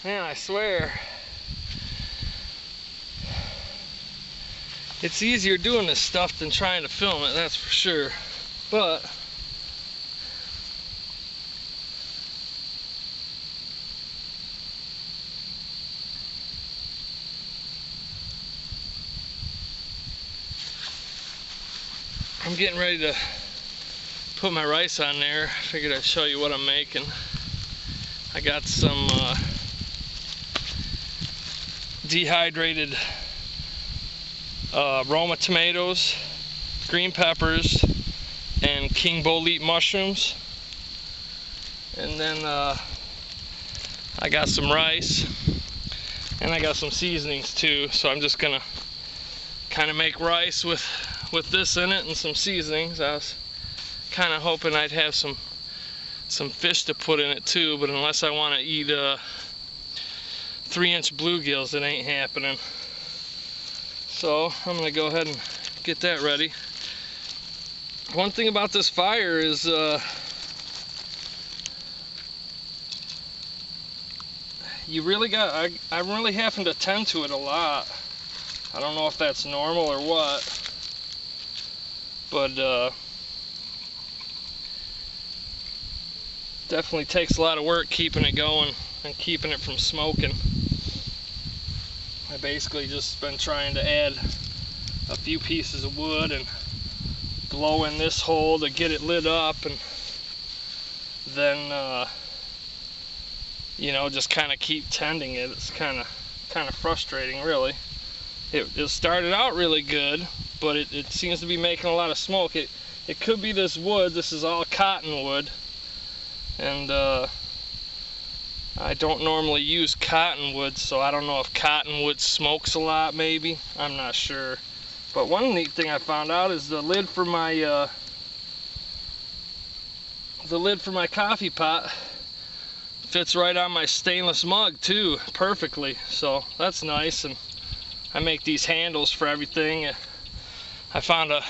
Man, I swear, it's easier doing this stuff than trying to film it, that's for sure. But I'm getting ready to put my rice on there. Figured I'd show you what I'm making. I got some dehydrated Roma tomatoes, green peppers, and king bolete mushrooms. And then I got some rice, and I got some seasonings too. So I'm just gonna kind of make rice with this in it and some seasonings. I was kind of hoping I'd have some fish to put in it too, but unless I want to eat 3-inch bluegills, it ain't happening. So I'm gonna go ahead and get that ready. One thing about this fire is you really got, I'm really having to tend to it a lot. I don't know if that's normal or what, but definitely takes a lot of work keeping it going and keeping it from smoking. I basically just been trying to add a few pieces of wood and blow in this hole to get it lit up, and then you know, just kind of keep tending it. It's kind of frustrating, really. It started out really good, but it seems to be making a lot of smoke. It could be this wood. This is all cottonwood, and I don't normally use cottonwood, so I don't know if cottonwood smokes a lot, maybe. I'm not sure. But one neat thing I found out is the lid for my coffee pot fits right on my stainless mug too, perfectly. So that's nice. And I make these handles for everything. I found a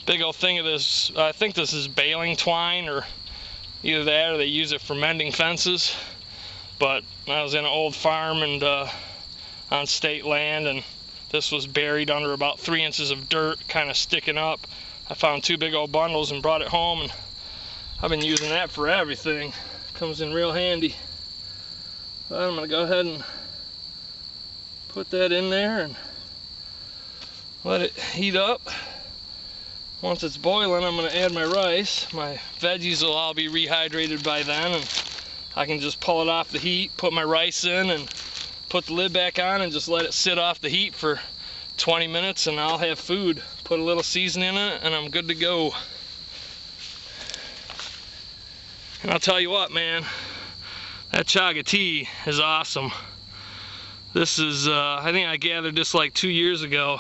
big old thing of this, I think this is baling twine, or either that or they use it for mending fences. But I was in an old farm and on state land, and this was buried under about 3 inches of dirt, kind of sticking up. I found 2 big old bundles and brought it home, and I've been using that for everything. Comes in real handy. But I'm gonna go ahead and put that in there and let it heat up. Once it's boiling, I'm gonna add my rice. My veggies will all be rehydrated by then, and I can just pull it off the heat, put my rice in, and put the lid back on and just let it sit off the heat for 20 minutes, and I'll have food. Put a little seasoning in it, and I'm good to go. And I'll tell you what, man, that chaga tea is awesome. This is, I think I gathered this like 2 years ago,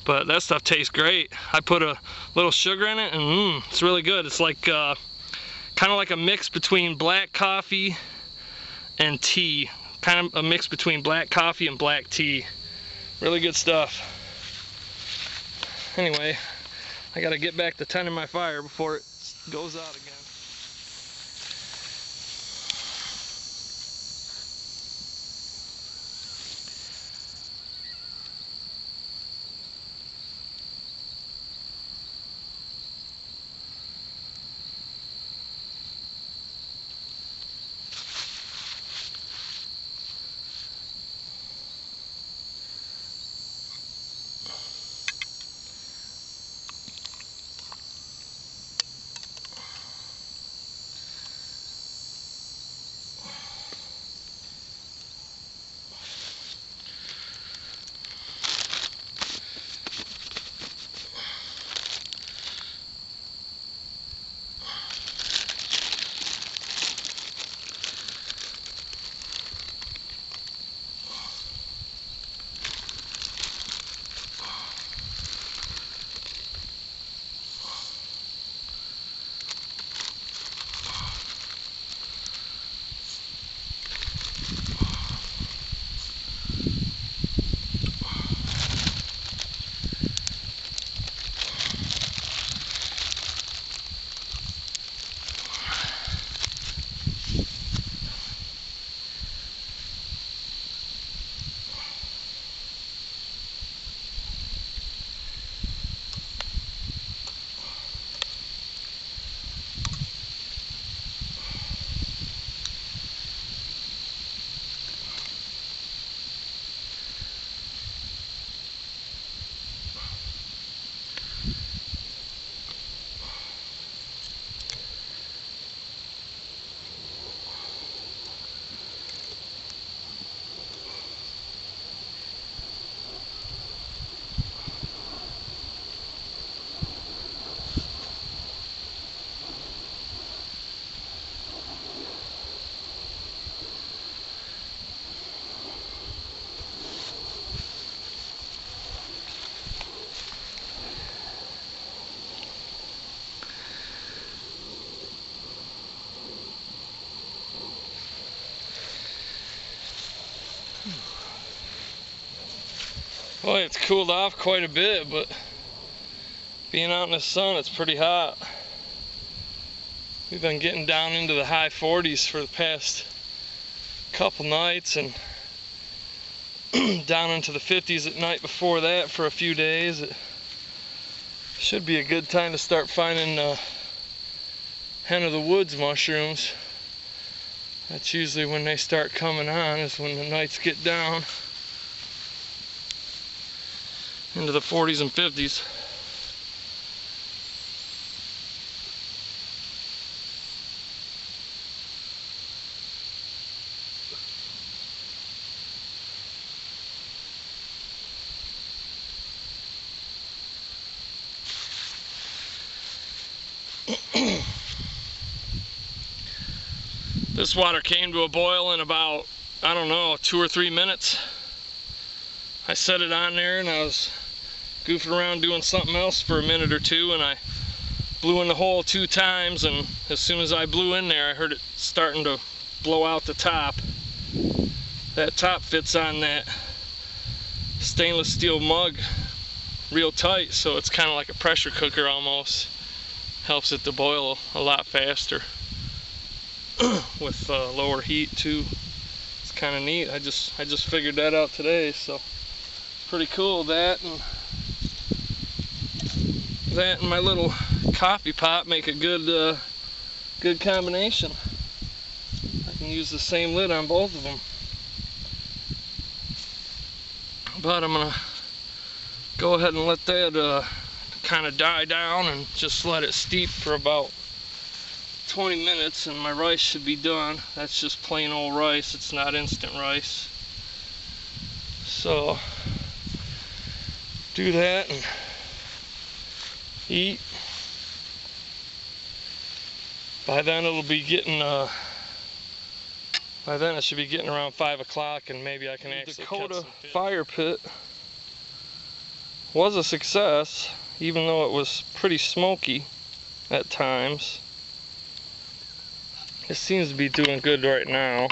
but that stuff tastes great. I put a little sugar in it, and it's really good. It's like, kind of like a mix between black coffee and tea. Kind of a mix between black coffee and black tea. Really good stuff. Anyway, I gotta get back to tending my fire before it goes out again. Boy, it's cooled off quite a bit, but being out in the sun, it's pretty hot. We've been getting down into the high 40s for the past couple nights, and down into the 50s at night before that for a few days. It should be a good time to start finding hen of the woods mushrooms. That's usually when they start coming on, is when the nights get down into the 40s and 50s. This water came to a boil in about, I don't know, 2 or 3 minutes. I set it on there and I was goofing around doing something else for a minute or two, and I blew in the hole 2 times, and as soon as I blew in there I heard it starting to blow out the top. That top fits on that stainless steel mug real tight, so it's kind of like a pressure cooker almost. Helps it to boil a lot faster with lower heat too. It's kind of neat. I just figured that out today, so it's pretty cool. That and my little coffee pot make a good good combination. I can use the same lid on both of them. But I'm gonna go ahead and let that kind of die down and just let it steep for about 20 minutes, and my rice should be done. That's just plain old rice, it's not instant rice. So do that and eat. By then it'll be getting by then it should be getting around 5 o'clock, and maybe I can actually Dakota fire pit was a success, even though it was pretty smoky at times. It seems to be doing good right now.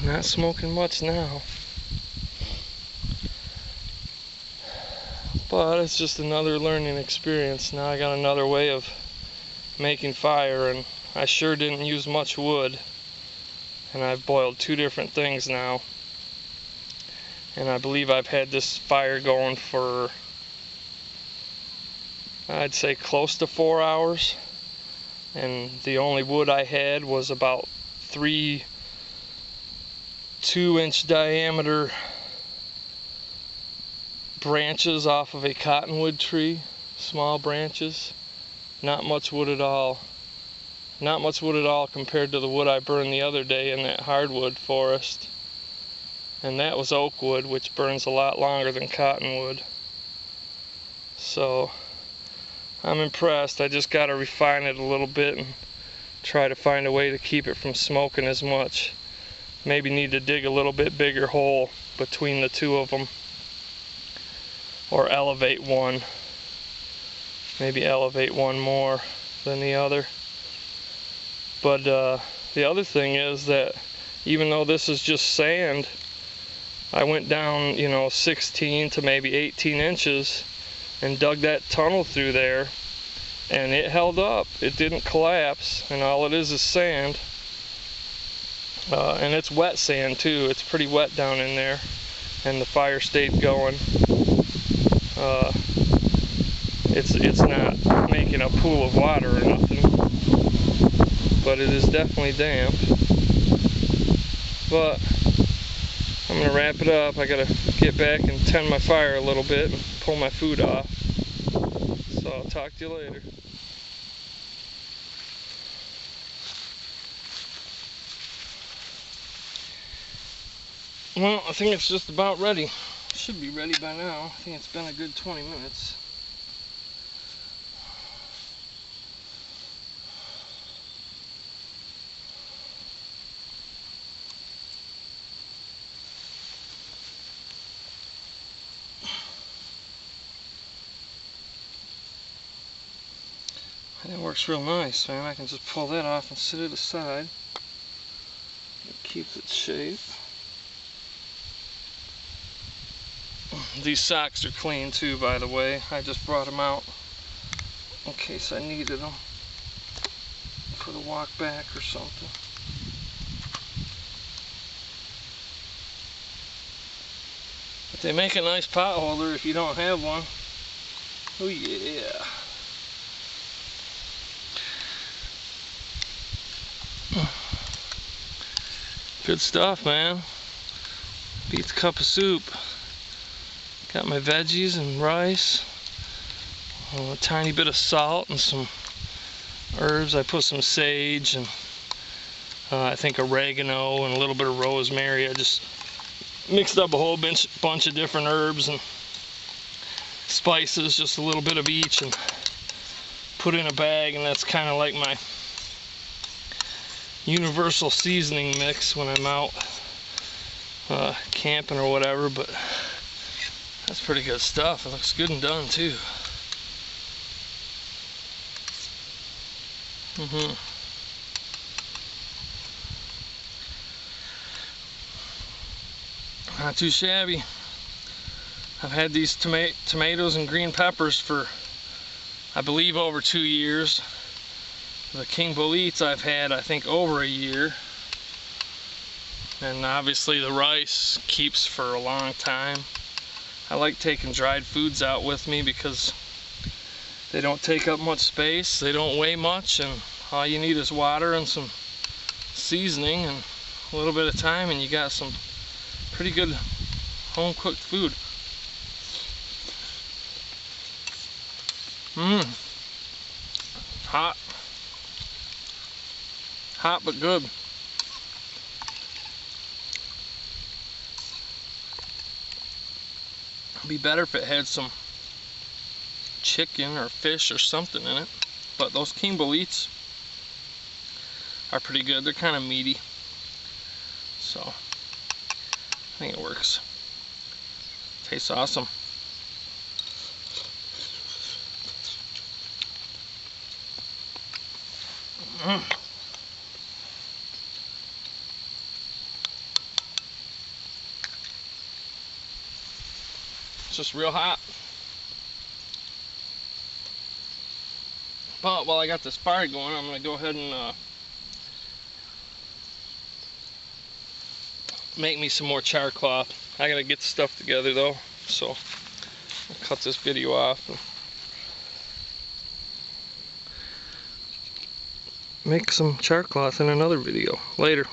Not smoking much now. But it's just another learning experience. Now I got another way of making fire, and I sure didn't use much wood. And I've boiled 2 different things now. And I believe I've had this fire going for, I'd say, close to 4 hours. And the only wood I had was about 3 2-inch diameter branches off of a cottonwood tree, small branches. Not much wood at all. Not much wood at all compared to the wood I burned the other day in that hardwood forest. And that was oak wood, which burns a lot longer than cottonwood. So I'm impressed. I just got to refine it a little bit and try to find a way to keep it from smoking as much. Maybe need to dig a little bit bigger hole between the 2 of them, or elevate one. Maybe elevate one more than the other. But the other thing is that even though this is just sand, I went down, 16 to maybe 18 inches and dug that tunnel through there, and it held up. It didn't collapse, and all it is sand. And it's wet sand too. It's pretty wet down in there, and the fire stayed going. It's not making a pool of water or nothing, but it is definitely damp. But I'm gonna wrap it up. I gotta get back and tend my fire a little bit and pull my food off. So I'll talk to you later. Well, I think it's just about ready. Should be ready by now. I think it's been a good 20 minutes. And it works real nice, man. I can just pull that off and set it aside. It keeps its shape. These socks are clean too, by the way. I just brought them out in case I needed them for the walk back or something. But they make a nice pot holder if you don't have one. Oh yeah. Good stuff, man. Beats a cup of soup. Got my veggies and rice. A tiny bit of salt and some herbs. I put some sage and I think oregano and a little bit of rosemary. I just mixed up a whole bunch of different herbs and spices, just a little bit of each, and put in a bag, and that's kind of like my universal seasoning mix when I'm out camping or whatever. But that's pretty good stuff. It looks good and done too. Not too shabby. I've had these tomatoes and green peppers for, I believe, over 2 years. The king boletes I've had, I think, over a year. And obviously the rice keeps for a long time. I like taking dried foods out with me because they don't take up much space, they don't weigh much, and all you need is water and some seasoning and a little bit of time, and you got some pretty good home cooked food. Hot. Hot but good. It'd be better if it had some chicken or fish or something in it. But those king boletes are pretty good. They're kind of meaty. So I think it works. Tastes awesome. It's just real hot. But while I got this fire going, I'm going to go ahead and make me some more char cloth. I got to get the stuff together though, so I'll cut this video off and make some char cloth in another video later.